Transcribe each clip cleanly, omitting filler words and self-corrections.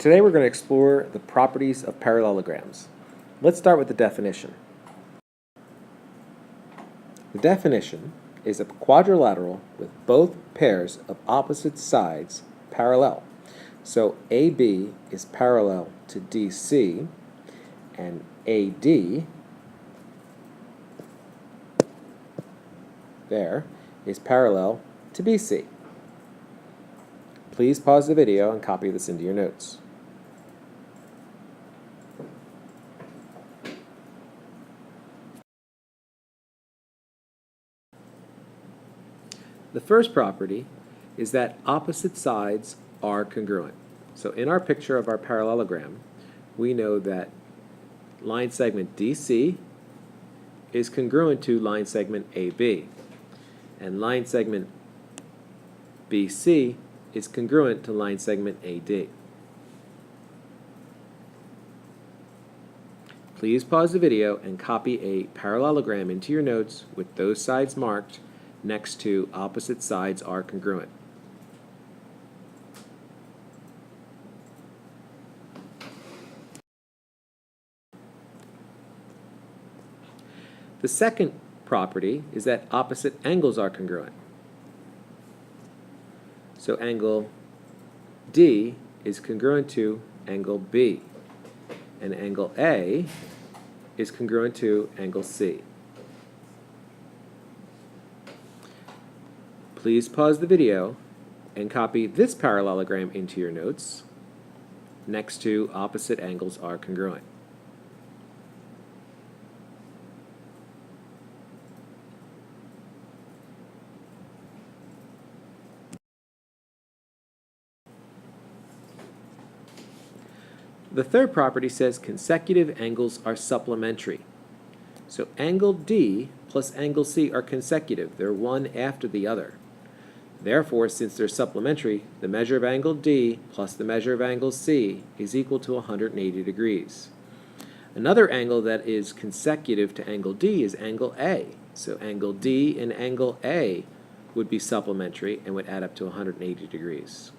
Today we're going to explore the properties of parallelograms. Let's start with the definition. The definition is a quadrilateral with both pairs of opposite sides parallel. So AB is parallel to DC, and AD there is parallel to BC. Please pause the video and copy this into your notes. The first property is that opposite sides are congruent. So in our picture of our parallelogram, we know that line segment DC is congruent to line segment AB, and line segment BC is congruent to line segment AD. Please pause the video and copy a parallelogram into your notes with those sides marked next to opposite sides are congruent. The second property is that opposite angles are congruent. So angle D is congruent to angle B, and angle A is congruent to angle C. Please pause the video and copy this parallelogram into your notes next to opposite angles are congruent. The third property says consecutive angles are supplementary. So angle D plus angle C are consecutive. They're one after the other. Therefore, since they're supplementary, the measure of angle D plus the measure of angle C is equal to 180 degrees. Another angle that is consecutive to angle D is angle A. So angle D and angle A would be supplementary and would add up to 180 degrees.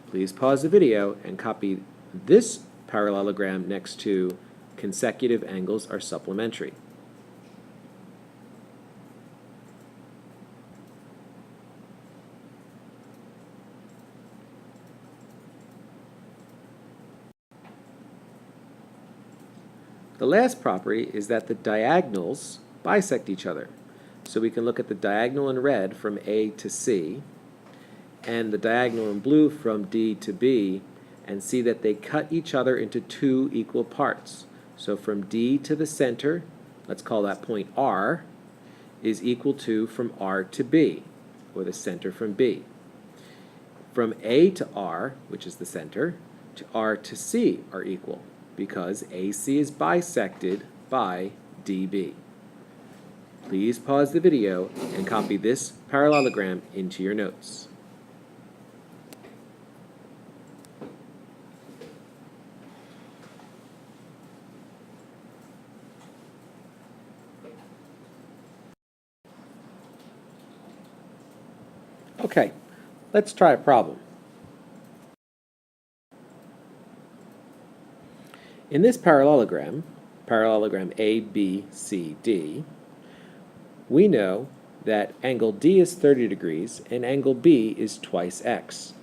Please pause the video and copy this parallelogram next to consecutive angles are supplementary. The last property is that the diagonals bisect each other. So we can look at the diagonal in red from A to C and the diagonal in blue from D to B and see that they cut each other into two equal parts. So from D to the center, let's call that point R, is equal to from R to B, or the center from B. From A to R, which is the center, to R to C are equal, because AC is bisected by DB. Please pause the video and copy this parallelogram into your notes. Okay, let's try a problem. In this parallelogram ABCD, we know that angle D is 30 degrees and angle B is twice x.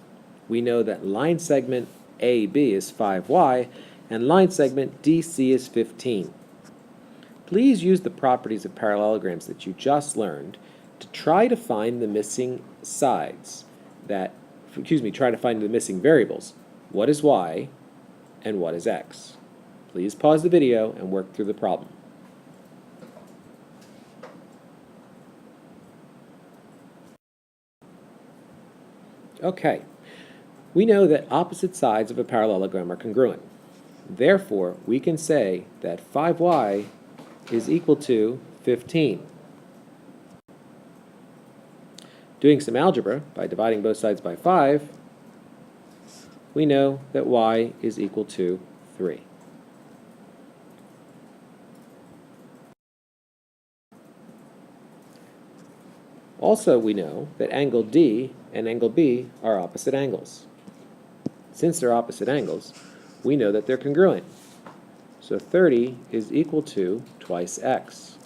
We know that line segment AB is 5y and line segment DC is 15. Please use the properties of parallelograms that you just learned to try to find the missing sides try to find the missing variables. What is y and what is x? Please pause the video and work through the problem. Okay, we know that opposite sides of a parallelogram are congruent. Therefore, we can say that 5y is equal to 15. Doing some algebra by dividing both sides by 5, we know that y is equal to 3. Also, we know that angle D and angle B are opposite angles. Since they're opposite angles, we know that they're congruent. So 30 is equal to twice x.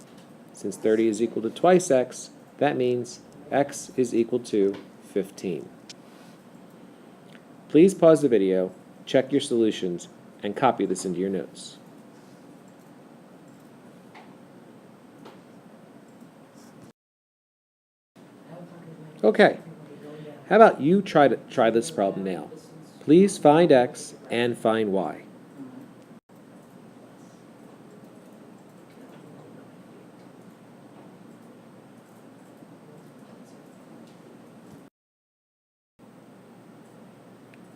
Since 30 is equal to twice x, that means x is equal to 15. Please pause the video, check your solutions, and copy this into your notes. Okay, how about you try this problem now? Please find x and find y.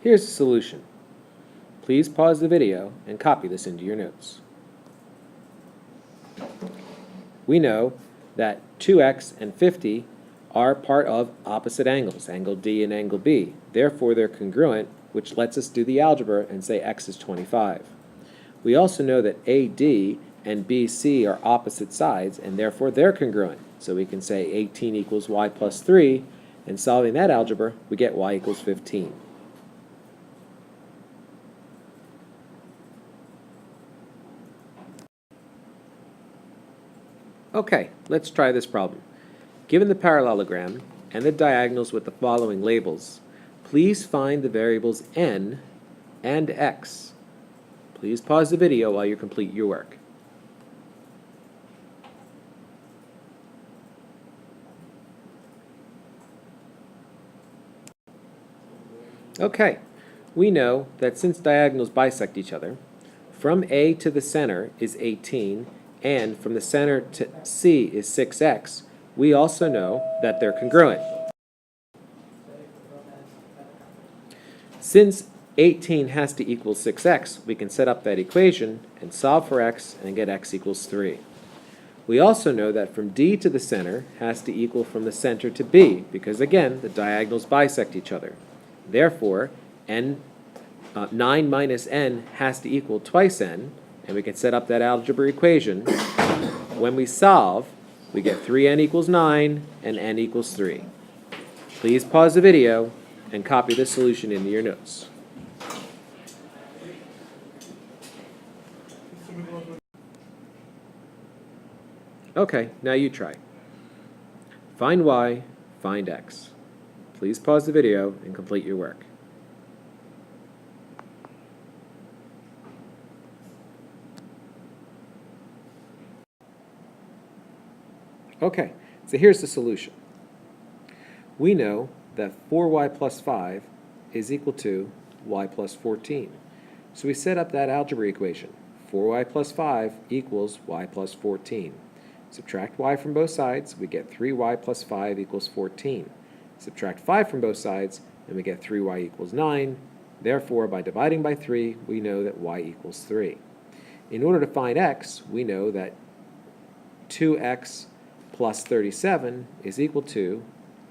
Here's the solution. Please pause the video and copy this into your notes. We know that 2x and 50 are part of opposite angles, angle D and angle B. Therefore, they're congruent, which lets us do the algebra and say x is 25. We also know that AD and BC are opposite sides, and therefore they're congruent. So we can say 18 equals y plus 3, and solving that algebra, we get y equals 15. Okay, let's try this problem. Given the parallelogram and the diagonals with the following labels, please find the variables n and x. Please pause the video while you complete your work. Okay, we know that since diagonals bisect each other, from A to the center is 18, and from the center to C is 6x, we also know that they're congruent. Since 18 has to equal 6x, we can set up that equation and solve for x and get x equals 3. We also know that from D to the center has to equal from the center to B, because again, the diagonals bisect each other. Therefore, 9 minus n has to equal twice n, and we can set up that algebra equation. When we solve, we get 3n equals 9 and n equals 3. Please pause the video and copy this solution into your notes. Okay, now you try. Find y, find x. Please pause the video and complete your work. Okay, so here's the solution. We know that 4y plus 5 is equal to y plus 14. So we set up that algebra equation. 4y plus 5 equals y plus 14. Subtract y from both sides, we get 3y plus 5 equals 14. Subtract 5 from both sides, and we get 3y equals 9. Therefore, by dividing by 3, we know that y equals 3. In order to find x, we know that 2x plus 37 is equal to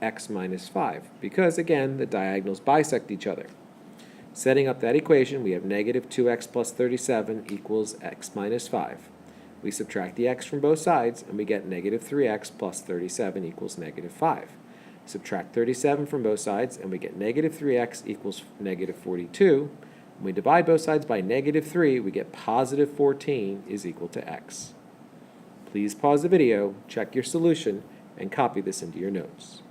x minus 5, because again, the diagonals bisect each other. Setting up that equation, we have negative 2x plus 37 equals x minus 5. We subtract the x from both sides, and we get negative 3x plus 37 equals negative 5. Subtract 37 from both sides, and we get negative 3x equals negative 42. When we divide both sides by negative 3, we get positive 14 is equal to x. Please pause the video, check your solution, and copy this into your notes.